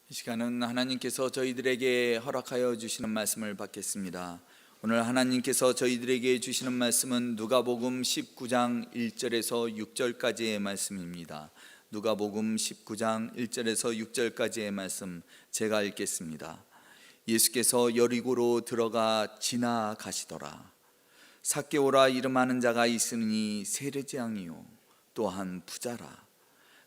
이 시간은 하나님께서 저희들에게 허락하여 주시는 말씀을 받겠습니다. 오늘 하나님께서 저희들에게 주시는 말씀은 누가복음 19장 1절에서 6절까지의 말씀입니다. 누가복음 19장 1절에서 6절까지의 말씀 제가 읽겠습니다. 예수께서 여리고로 들어가 지나가시더라. 삭개오라 이름하는 자가 있으니 세례장이요 또한 부자라.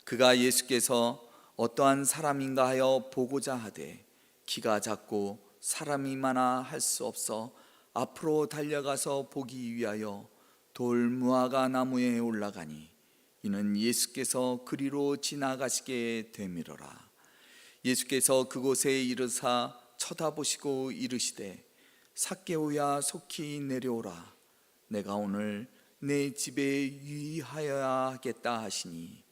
그가 예수께서 어떠한 사람인가 하여 보고자 하되 키가 작고 사람이 많아 할 수 없어 앞으로 달려가서 보기 위하여 돌 무화과 나무에 올라가니 이는 예수께서 그리로 지나가시게 되밀어라. 예수께서 그곳에 이르사 쳐다보시고 이르시되 삭개오야 속히 내려오라. 내가 오늘 내 집에 유의하여야 하겠다 하시니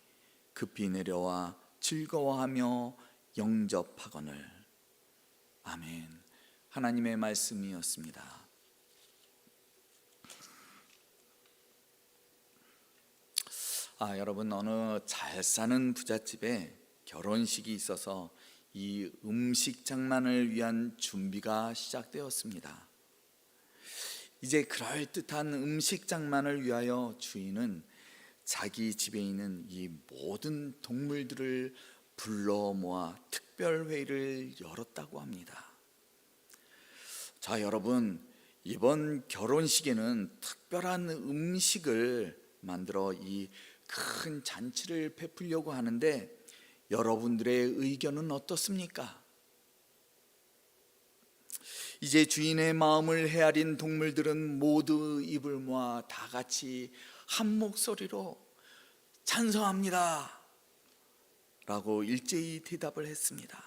급히 내려와 즐거워하며 영접하거늘. 아멘. 하나님의 말씀이었습니다. 여러분, 어느 잘 사는 부잣집에 결혼식이 있어서 이 음식 장만을 위한 준비가 시작되었습니다. 이제 그럴듯한 음식 장만을 위하여 주인은 자기 집에 있는 이 모든 동물들을 불러 모아 특별회의를 열었다고 합니다. 자, 여러분, 이번 결혼식에는 특별한 음식을 만들어 이 큰 잔치를 베풀려고 하는데 여러분들의 의견은 어떻습니까? 이제 주인의 마음을 헤아린 동물들은 모두 입을 모아 다 같이 한 목소리로 찬성합니다 라고 일제히 대답을 했습니다.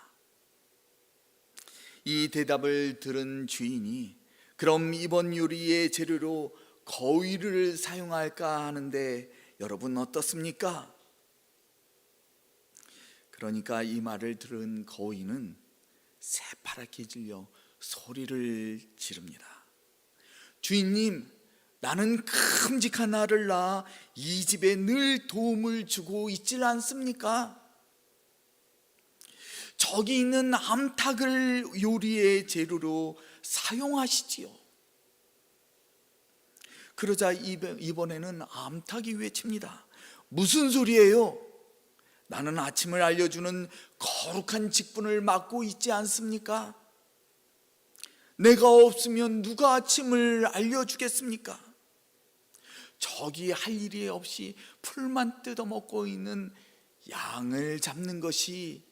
이 대답을 들은 주인이 그럼 이번 요리의 재료로 거위를 사용할까 하는데 여러분 어떻습니까? 그러니까 이 말을 들은 거위는 새파랗게 질려 소리를 지릅니다. 주인님, 나는 큼직한 알을 낳아 이 집에 늘 도움을 주고 있질 않습니까? 저기 있는 암탉을 요리의 재료로 사용하시지요. 그러자 이번에는 암탉이 외칩니다. 무슨 소리예요? 나는 아침을 알려주는 거룩한 직분을 맡고 있지 않습니까? 내가 없으면 누가 아침을 알려주겠습니까? 저기 할 일이 없이 풀만 뜯어먹고 있는 양을 잡는 것이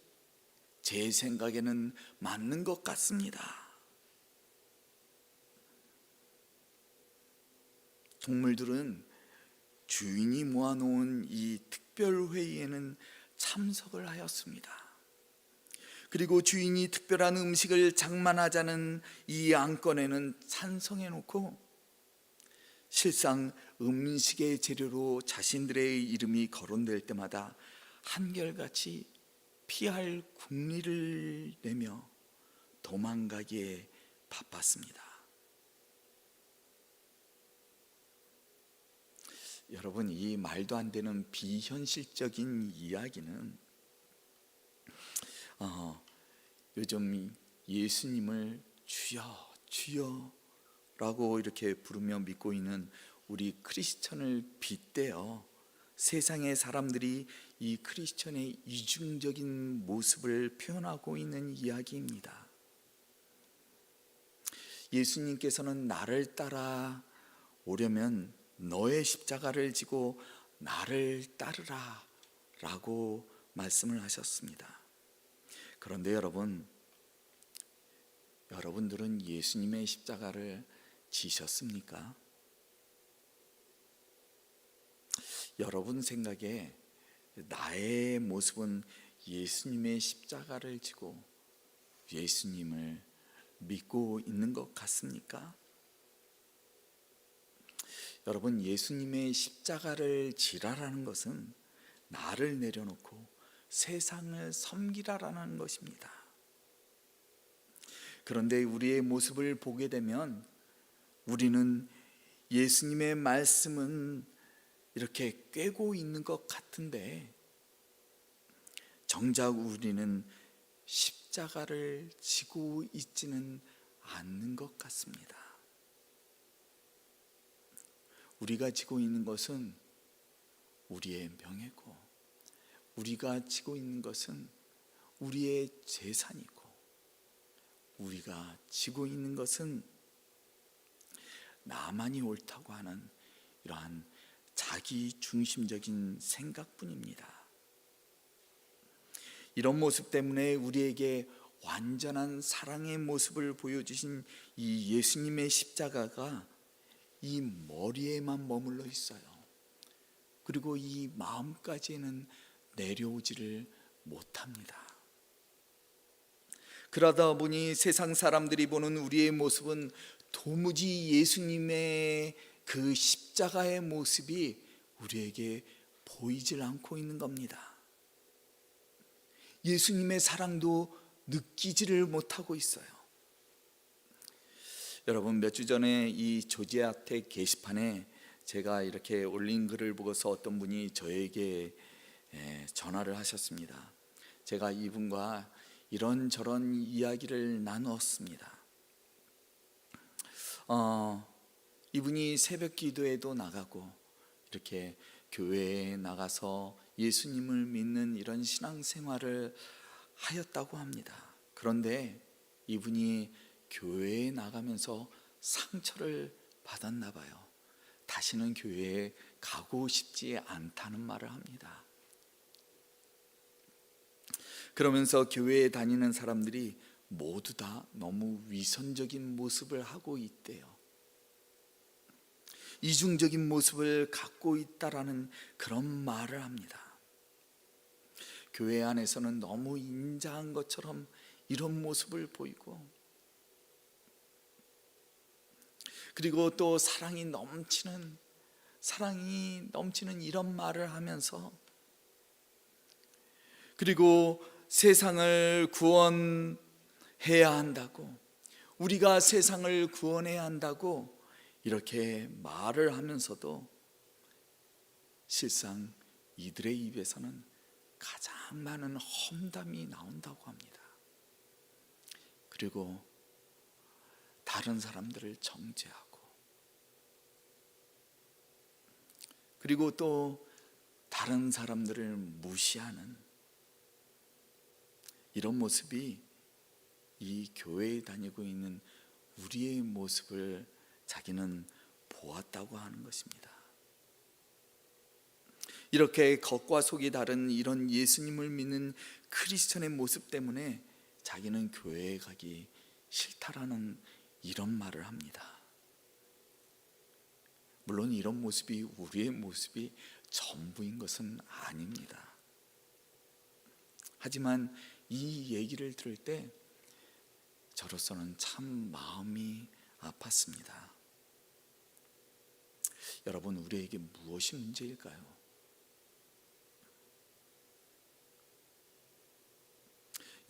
제 생각에는 맞는 것 같습니다. 동물들은 주인이 모아놓은 이 특별회의에는 참석을 하였습니다. 그리고 주인이 특별한 음식을 장만하자는 이 안건에는 찬성해 놓고 실상 음식의 재료로 자신들의 이름이 거론될 때마다 한결같이 피할 궁리를 내며 도망가기에 바빴습니다. 여러분, 이 말도 안 되는 비현실적인 이야기는 요즘 예수님을 주여 주여 라고 이렇게 부르며 믿고 있는 우리 크리스천을 빗대어 세상의 사람들이 이 크리스천의 이중적인 모습을 표현하고 있는 이야기입니다. 예수님께서는 나를 따라 오려면 너의 십자가를 지고 나를 따르라 라고 말씀을 하셨습니다. 그런데 여러분들은 예수님의 십자가를 지셨습니까? 여러분 생각에 나의 모습은 예수님의 십자가를 지고 예수님을 믿고 있는 것 같습니까? 여러분, 예수님의 십자가를 지라라는 것은 나를 내려놓고 세상을 섬기라라는 것입니다. 그런데 우리의 모습을 보게 되면 우리는 예수님의 말씀은 이렇게 꿰고 있는 것 같은데 정작 우리는 십자가 십자가를 지고 있지는 않는 것 같습니다. 우리가 지고 있는 것은 우리의 명예고, 우리가 지고 있는 것은 우리의 재산이고, 우리가 지고 있는 것은 나만이 옳다고 하는 이러한 자기 중심적인 생각뿐입니다. 이런 모습 때문에 우리에게 완전한 사랑의 모습을 보여주신 이 예수님의 십자가가 이 머리에만 머물러 있어요. 그리고 이 마음까지는 내려오지를 못합니다. 그러다 보니 세상 사람들이 보는 우리의 모습은 도무지 예수님의 그 십자가의 모습이 우리에게 보이질 않고 있는 겁니다. 예수님의 사랑도 느끼지를 못하고 있어요. 여러분, 몇 주 전에 이 조지아텍 게시판에 제가 이렇게 올린 글을 보고서 어떤 분이 저에게 전화를 하셨습니다. 제가 이분과 이런저런 이야기를 나누었습니다. 이분이 새벽 기도에도 나가고 이렇게 교회에 나가서 예수님을 믿는 이런 신앙생활을 하였다고 합니다. 그런데 이분이 교회에 나가면서 상처를 받았나 봐요. 다시는 교회에 가고 싶지 않다는 말을 합니다. 그러면서 교회에 다니는 사람들이 모두 다 너무 위선적인 모습을 하고 있대요. 이중적인 모습을 갖고 있다라는 그런 말을 합니다. 교회 안에서는 너무 인자한 것처럼 이런 모습을 보이고, 그리고 또 사랑이 넘치는 이런 말을 하면서, 그리고 세상을 구원해야 한다고, 우리가 세상을 구원해야 한다고 이렇게 말을 하면서도 실상 이들의 입에서는 가장 많은 험담이 나온다고 합니다. 그리고 다른 사람들을 정죄하고, 그리고 또 다른 사람들을 무시하는 이런 모습이 이 교회에 다니고 있는 우리의 모습을 자기는 보았다고 하는 것입니다. 이렇게 겉과 속이 다른 이런 예수님을 믿는 크리스천의 모습 때문에 자기는 교회에 가기 싫다라는 이런 말을 합니다. 물론 이런 모습이 우리의 모습이 전부인 것은 아닙니다. 하지만 이 얘기를 들을 때 저로서는 참 마음이 아팠습니다. 여러분, 우리에게 무엇이 문제일까요?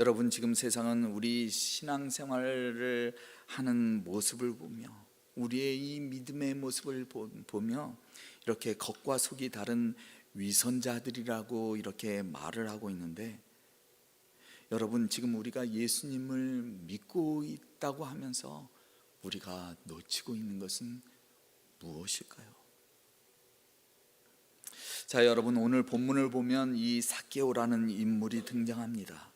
여러분, 지금 세상은 우리 신앙생활을 하는 모습을 보며, 우리의 이 믿음의 모습을 보며 이렇게 겉과 속이 다른 위선자들이라고 이렇게 말을 하고 있는데, 여러분, 지금 우리가 예수님을 믿고 있다고 하면서 우리가 놓치고 있는 것은 무엇일까요? 자, 여러분, 오늘 본문을 보면 이 삭개오라는 인물이 등장합니다.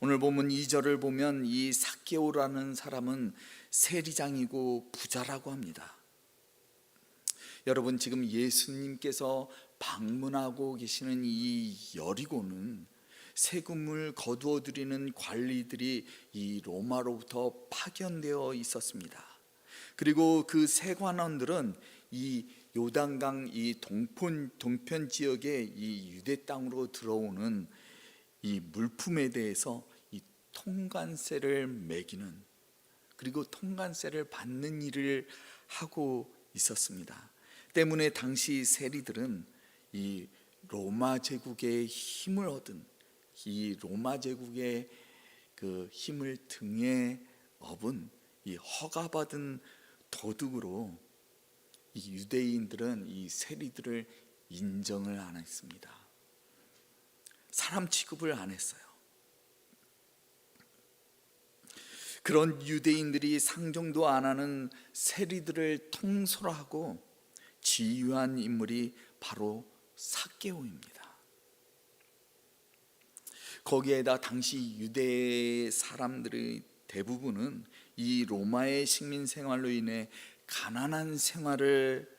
오늘 본문 2절을 보면 이 삭개오라는 사람은 세리장이고 부자라고 합니다. 여러분, 지금 예수님께서 방문하고 계시는 이 여리고는 세금을 거두어 드리는 관리들이 이 로마로부터 파견되어 있었습니다. 그리고 그 세관원들은 이 요단강 이 동편 지역의 이 유대 땅으로 들어오는 이 물품에 대해서 이 통관세를 매기는, 그리고 통관세를 받는 일을 하고 있었습니다. 때문에 당시 세리들은 이 로마 제국의 힘을 얻은, 이 로마 제국의 그 힘을 등에 업은 이 허가받은 도둑으로 이 유대인들은 이 세리들을 인정을 안 했습니다. 사람 취급을 안 했어요. 그런 유대인들이 상종도 안 하는 세리들을 통솔하고 지휘한 인물이 바로 삭개오입니다. 거기에다 당시 유대 사람들의 대부분은 이 로마의 식민 생활로 인해 가난한 생활을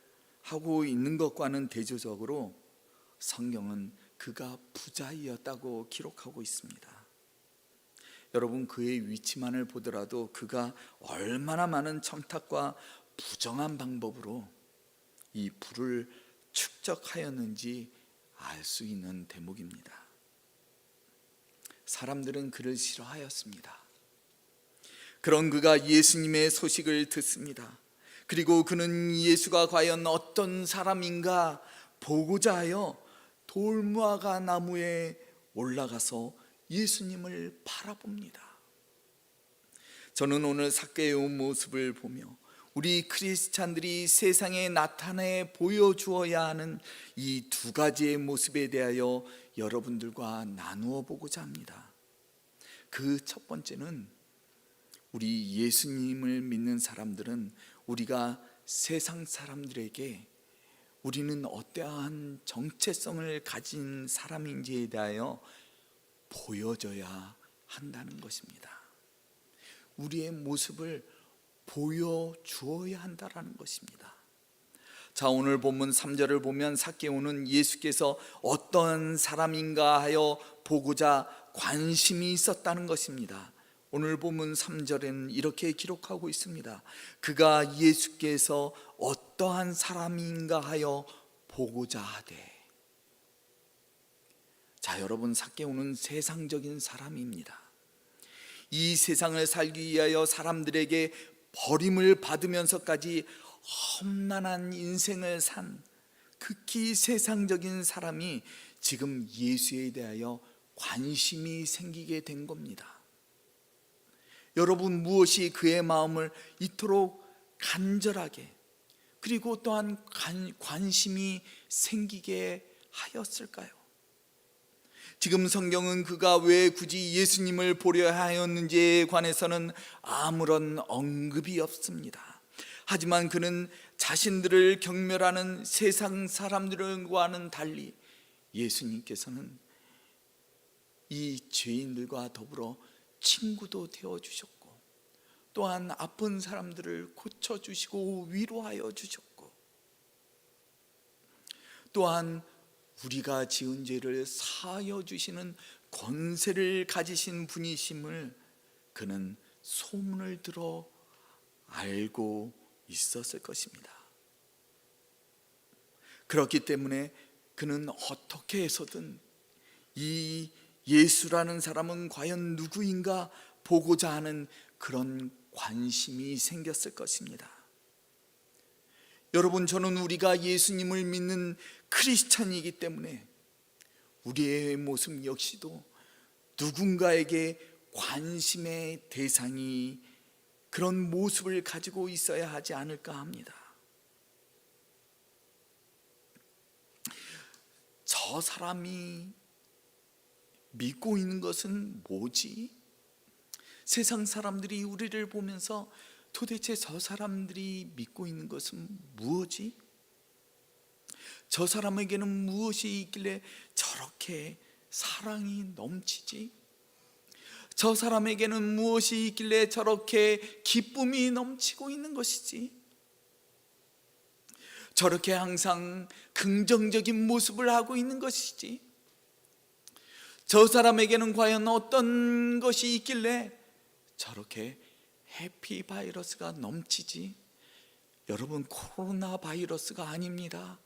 하고 있는 것과는 대조적으로 성경은 그가 부자이었다고 기록하고 있습니다. 여러분, 그의 위치만을 보더라도 그가 얼마나 많은 청탁과 부정한 방법으로 이 부를 축적하였는지 알 수 있는 대목입니다. 사람들은 그를 싫어하였습니다. 그런 그가 예수님의 소식을 듣습니다. 그리고 그는 예수가 과연 어떤 사람인가 보고자 하여 돌무화과 나무에 올라가서 예수님을 바라봅니다. 저는 오늘 삭개오 모습을 보며 우리 크리스찬들이 세상에 나타내 보여주어야 하는 이 두 가지의 모습에 대하여 여러분들과 나누어 보고자 합니다. 그 첫 번째는, 우리 예수님을 믿는 사람들은 우리가 세상 사람들에게 우리는 어떠한 정체성을 가진 사람인지에 대하여 보여줘야 한다는 것입니다. 우리의 모습을 보여주어야 한다는 것입니다. 자, 오늘 본문 3절을 보면 삭개오는 예수께서 어떤 사람인가 하여 보고자 관심이 있었다는 것입니다. 오늘 본문 3절에는 이렇게 기록하고 있습니다. 그가 예수께서 어떠한 사람인가 하여 보고자 하되. 자, 여러분, 삭개오는 세상적인 사람입니다. 이 세상을 살기 위하여 사람들에게 버림을 받으면서까지 험난한 인생을 산 극히 세상적인 사람이 지금 예수에 대하여 관심이 생기게 된 겁니다. 여러분, 무엇이 그의 마음을 이토록 간절하게, 그리고 또한 관심이 생기게 하였을까요? 지금 성경은 그가 왜 굳이 예수님을 보려 하였는지에 관해서는 아무런 언급이 없습니다. 하지만 그는 자신들을 경멸하는 세상 사람들과는 달리 예수님께서는 이 죄인들과 더불어 친구도 되어주셨고, 또한 아픈 사람들을 고쳐주시고 위로하여 주셨고, 또한 우리가 지은 죄를 사하여 주시는 권세를 가지신 분이심을 그는 소문을 들어 알고 있었을 것입니다. 그렇기 때문에 그는 어떻게 해서든 이 예수라는 사람은 과연 누구인가 보고자 하는 그런 관심이 생겼을 것입니다. 여러분, 저는 우리가 예수님을 믿는 크리스찬이기 때문에 우리의 모습 역시도 누군가에게 관심의 대상이, 그런 모습을 가지고 있어야 하지 않을까 합니다. 저 사람이 믿고 있는 것은 뭐지? 세상 사람들이 우리를 보면서 도대체 저 사람들이 믿고 있는 것은 무엇이? 저 사람에게는 무엇이 있길래 저렇게 사랑이 넘치지? 저 사람에게는 무엇이 있길래 저렇게 기쁨이 넘치고 있는 것이지? 저렇게 항상 긍정적인 모습을 하고 있는 것이지? 저 사람에게는 과연 어떤 것이 있길래 저렇게 해피 바이러스가 넘치지? 여러분, 코로나 바이러스가 아닙니다.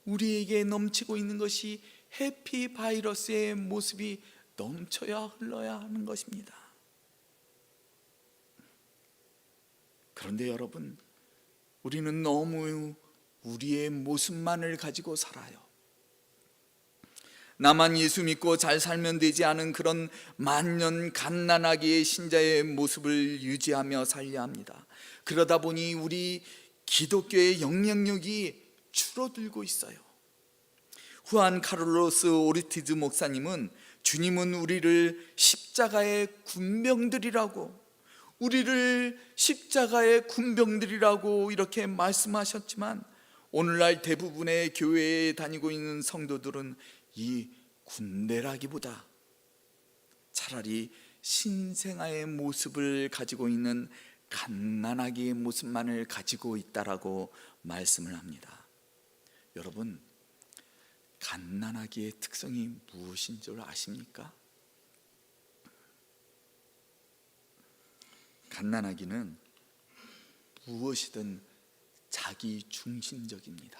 우리에게 넘치고 있는 것이 해피 바이러스의 모습이 넘쳐야 흘러야 하는 것입니다. 그런데 여러분, 우리는 너무 우리의 모습만을 가지고 살아요. 나만 예수 믿고 잘 살면 되지 않은 그런 만년 갓난아기의 신자의 모습을 유지하며 살려야 합니다. 그러다 보니 우리 기독교의 영향력이 줄어들고 있어요. 후안 카를로스 오르티즈 목사님은 주님은 우리를 십자가의 군병들이라고, 우리를 십자가의 군병들이라고 이렇게 말씀하셨지만, 오늘날 대부분의 교회에 다니고 있는 성도들은 이 군대라기보다 차라리 신생아의 모습을 가지고 있는 갓난아기의 모습만을 가지고 있다라고 말씀을 합니다. 여러분, 갓난아기의 특성이 무엇인 줄 아십니까? 갓난아기는 무엇이든 자기 중심적입니다.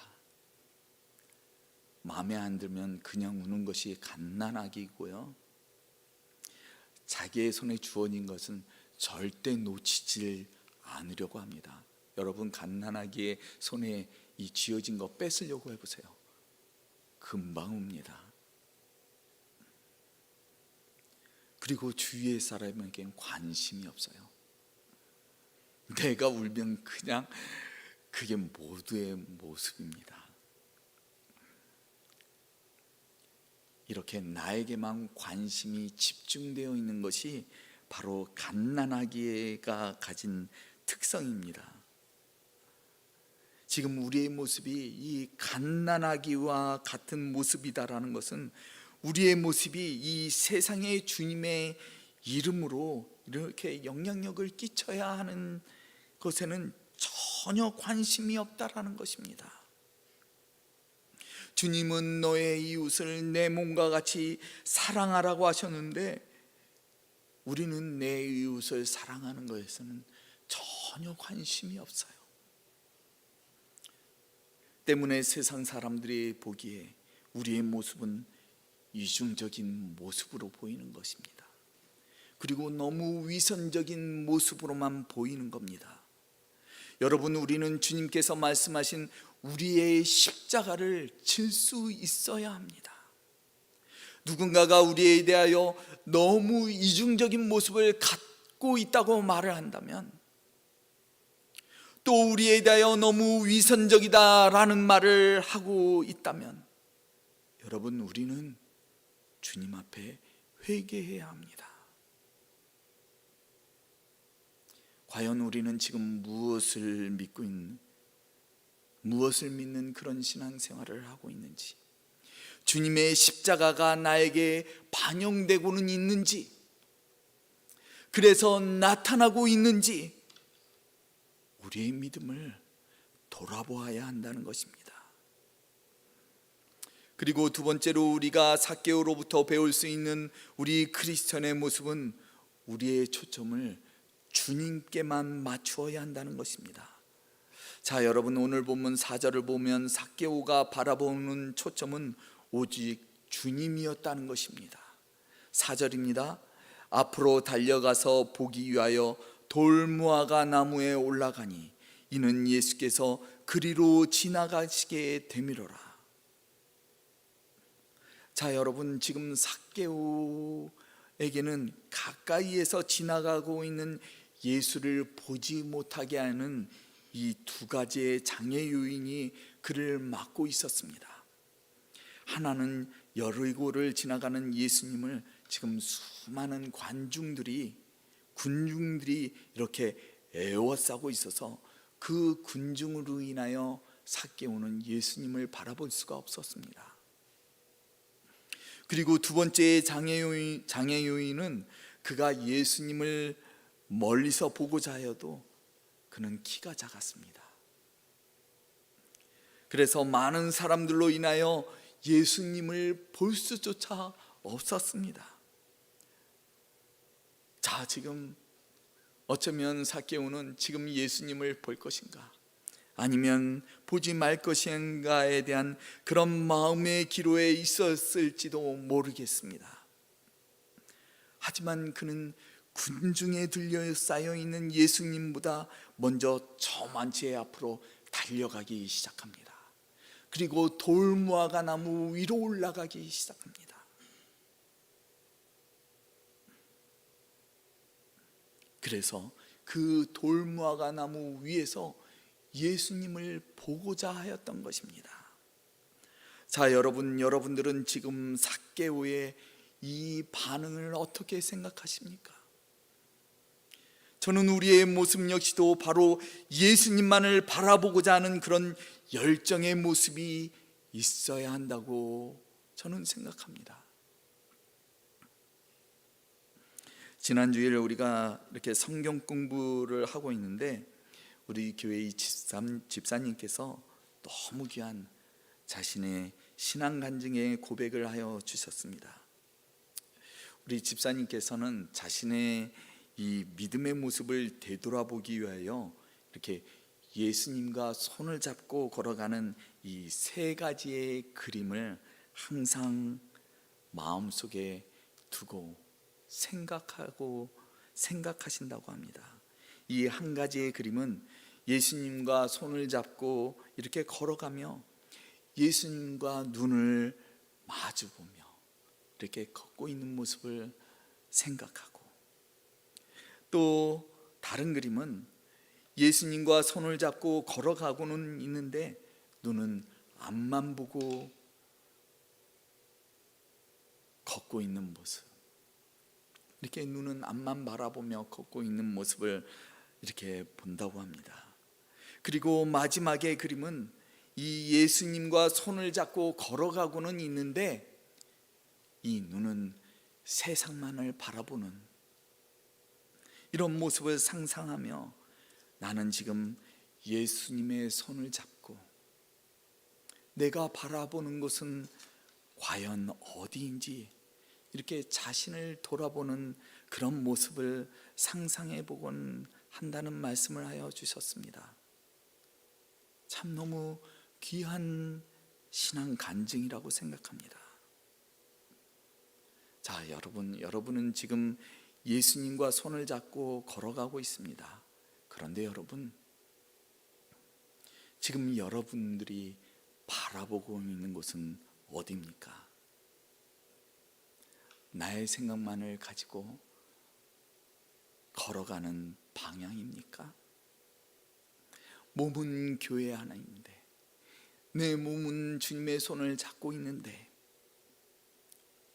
마음에 안 들면 그냥 우는 것이 갓난아기고요, 자기의 손에 주어진 것은 절대 놓치질 않으려고 합니다. 여러분, 갓난아기의 손에 이 쥐어진 거 뺏으려고 해보세요. 금방 웁니다. 그리고 주위의 사람에겐 관심이 없어요. 내가 울면 그냥 그게 모두의 모습입니다. 이렇게 나에게만 관심이 집중되어 있는 것이 바로 갓난아기가 가진 특성입니다. 지금 우리의 모습이 이 갓난아기와 같은 모습이다라는 것은, 우리의 모습이 이 세상의 주님의 이름으로 이렇게 영향력을 끼쳐야 하는 것에는 전혀 관심이 없다라는 것입니다. 주님은 너의 이웃을 내 몸과 같이 사랑하라고 하셨는데, 우리는 내 이웃을 사랑하는 것에서는 전혀 관심이 없어요. 때문에 세상 사람들이 보기에 우리의 모습은 이중적인 모습으로 보이는 것입니다. 그리고 너무 위선적인 모습으로만 보이는 겁니다. 여러분, 우리는 주님께서 말씀하신 우리의 십자가를 질 수 있어야 합니다. 누군가가 우리에 대하여 너무 이중적인 모습을 갖고 있다고 말을 한다면, 또 우리에 대하여 너무 위선적이다라는 말을 하고 있다면, 여러분, 우리는 주님 앞에 회개해야 합니다. 과연 우리는 지금 무엇을 믿는 그런 신앙생활을 하고 있는지, 주님의 십자가가 나에게 반영되고는 있는지, 그래서 나타나고 있는지, 우리의 믿음을 돌아보아야 한다는 것입니다. 그리고 두 번째로, 우리가 삭개오로부터 배울 수 있는 우리 크리스천의 모습은 우리의 초점을 주님께만 맞추어야 한다는 것입니다. 자, 여러분, 오늘 본문 4절을 보면 삭개오가 바라보는 초점은 오직 주님이었다는 것입니다. 4절입니다. 앞으로 달려가서 보기 위하여 돌무화과 나무에 올라가니 이는 예수께서 그리로 지나가시게 되미로라. 자, 여러분, 지금 삭개오에게는 가까이에서 지나가고 있는 예수를 보지 못하게 하는 이 두 가지의 장애 요인이 그를 막고 있었습니다. 하나는 여리고를 지나가는 예수님을 지금 수많은 군중들이 이렇게 에워싸고 있어서 그 군중으로 인하여 삭개오는 예수님을 바라볼 수가 없었습니다. 그리고 두 번째 장애 요인은 그가 예수님을 멀리서 보고자 하여도 그는 키가 작았습니다. 그래서 많은 사람들로 인하여 예수님을 볼 수조차 없었습니다. 자, 지금 어쩌면 삭개오는 지금 예수님을 볼 것인가, 아니면 보지 말 것인가에 대한 그런 마음의 기로에 있었을지도 모르겠습니다. 하지만 그는 군중에 둘러싸여 있는 예수님보다 먼저 저만치의 앞으로 달려가기 시작합니다. 그리고 돌무화과 나무 위로 올라가기 시작합니다. 그래서 그 돌무화과 나무 위에서 예수님을 보고자 하였던 것입니다. 자, 여러분들은 지금 삭개오의 이 반응을 어떻게 생각하십니까? 저는 우리의 모습 역시도 바로 예수님만을 바라보고자 하는 그런 열정의 모습이 있어야 한다고 저는 생각합니다. 지난주에 우리가 이렇게 성경 공부를 하고 있는데 우리 교회의 집사님께서 너무 귀한 자신의 신앙 간증의 고백을 하여 주셨습니다. 우리 집사님께서는 자신의 이 믿음의 모습을 되돌아보기 위하여 이렇게 예수님과 손을 잡고 걸어가는 이 세 가지의 그림을 항상 마음속에 두고 생각하신다고 합니다. 이 한 가지의 그림은 예수님과 손을 잡고 이렇게 걸어가며 예수님과 눈을 마주보며 이렇게 걷고 있는 모습을 생각하고, 또 다른 그림은 예수님과 손을 잡고 걸어가고는 있는데 눈은 앞만 보고 걷고 있는 모습, 이렇게 눈은 앞만 바라보며 걷고 있는 모습을 이렇게 본다고 합니다. 그리고 마지막의 그림은 이 예수님과 손을 잡고 걸어가고는 있는데 이 눈은 세상만을 바라보는 이런 모습을 상상하며 나는 지금 예수님의 손을 잡고 내가 바라보는 곳은 과연 어디인지 이렇게 자신을 돌아보는 그런 모습을 상상해 보곤 한다는 말씀을 하여 주셨습니다. 참 너무 귀한 신앙 간증이라고 생각합니다. 자, 여러분은 지금 예수님과 손을 잡고 걸어가고 있습니다. 그런데 여러분, 지금 여러분들이 바라보고 있는 곳은 어디입니까? 나의 생각만을 가지고 걸어가는 방향입니까? 몸은 교회 하나인데, 내 몸은 주님의 손을 잡고 있는데,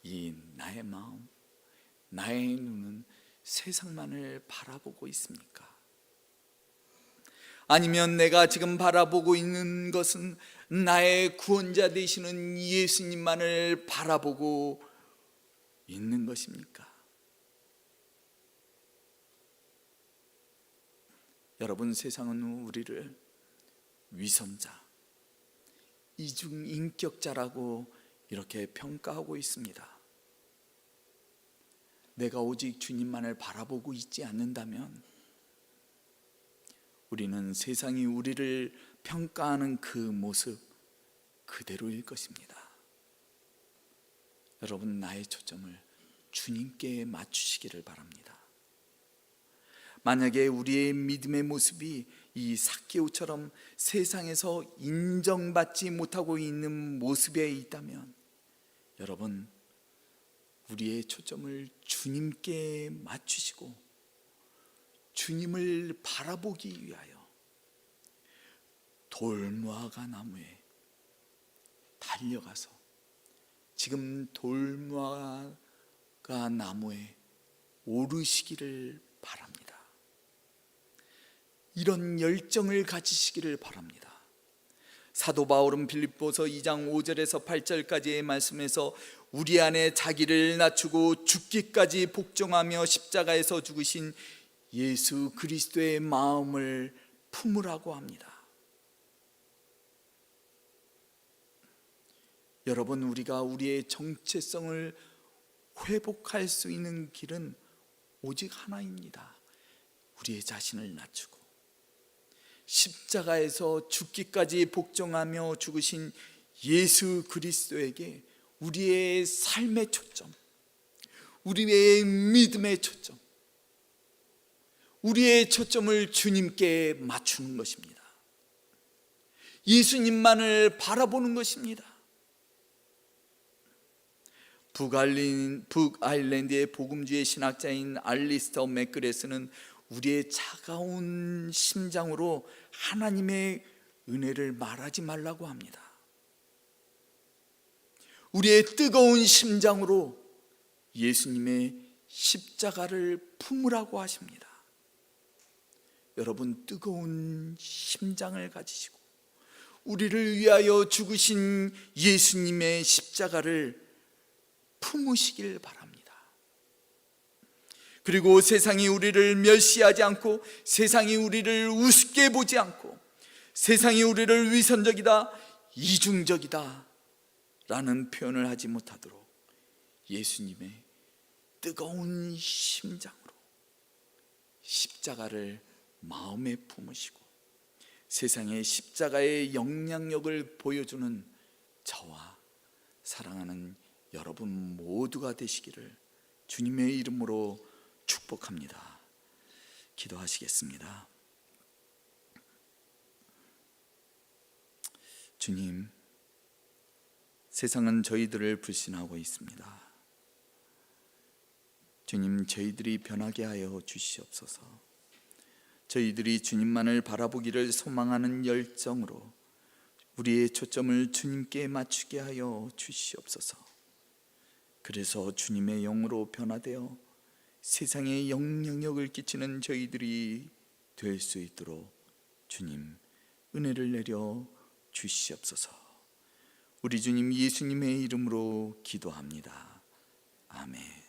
이 나의 마음, 나의 눈은 세상만을 바라보고 있습니까? 아니면 내가 지금 바라보고 있는 것은 나의 구원자 되시는 예수님만을 바라보고 있는 것입니까? 여러분, 세상은 우리를 위선자, 이중인격자라고 이렇게 평가하고 있습니다. 내가 오직 주님만을 바라보고 있지 않는다면 우리는 세상이 우리를 평가하는 그 모습 그대로일 것입니다. 여러분, 나의 초점을 주님께 맞추시기를 바랍니다. 만약에 우리의 믿음의 모습이 이 삭개오처럼 세상에서 인정받지 못하고 있는 모습에 있다면 여러분, 우리의 초점을 주님께 맞추시고 주님을 바라보기 위하여 돌무화과 나무에 달려가서 지금 돌무화과 나무에 오르시기를 바랍니다. 이런 열정을 가지시기를 바랍니다. 사도 바울은 빌립보서 2장 5절에서 8절까지의 말씀에서 우리 안에 자기를 낮추고 죽기까지 복종하며 십자가에서 죽으신 예수 그리스도의 마음을 품으라고 합니다. 여러분, 우리가 우리의 정체성을 회복할 수 있는 길은 오직 하나입니다. 우리의 자신을 낮추고 십자가에서 죽기까지 복종하며 죽으신 예수 그리스도에게 우리의 삶의 초점, 우리의 믿음의 초점, 우리의 초점을 주님께 맞추는 것입니다. 예수님만을 바라보는 것입니다. 북아일랜드의 복음주의 신학자인 알리스터 맥그레스는 우리의 차가운 심장으로 하나님의 은혜를 말하지 말라고 합니다. 우리의 뜨거운 심장으로 예수님의 십자가를 품으라고 하십니다. 여러분 뜨거운 심장을 가지시고 우리를 위하여 죽으신 예수님의 십자가를 품으시길 바랍니다. 그리고 세상이 우리를 멸시하지 않고, 세상이 우리를 우습게 보지 않고, 세상이 우리를 위선적이다, 이중적이다 라는 표현을 하지 못하도록 예수님의 뜨거운 심장으로 십자가를 마음에 품으시고 세상의 십자가의 영향력을 보여주는 저와 사랑하는 여러분 모두가 되시기를 주님의 이름으로 축복합니다. 기도하시겠습니다. 주님, 세상은 저희들을 불신하고 있습니다. 주님, 저희들이 변하게 하여 주시옵소서. 저희들이 주님만을 바라보기를 소망하는 열정으로 우리의 초점을 주님께 맞추게 하여 주시옵소서. 그래서 주님의 영으로 변화되어 세상에 영향력을 끼치는 저희들이 될 수 있도록 주님 은혜를 내려 주시옵소서. 우리 주님 예수님의 이름으로 기도합니다. 아멘.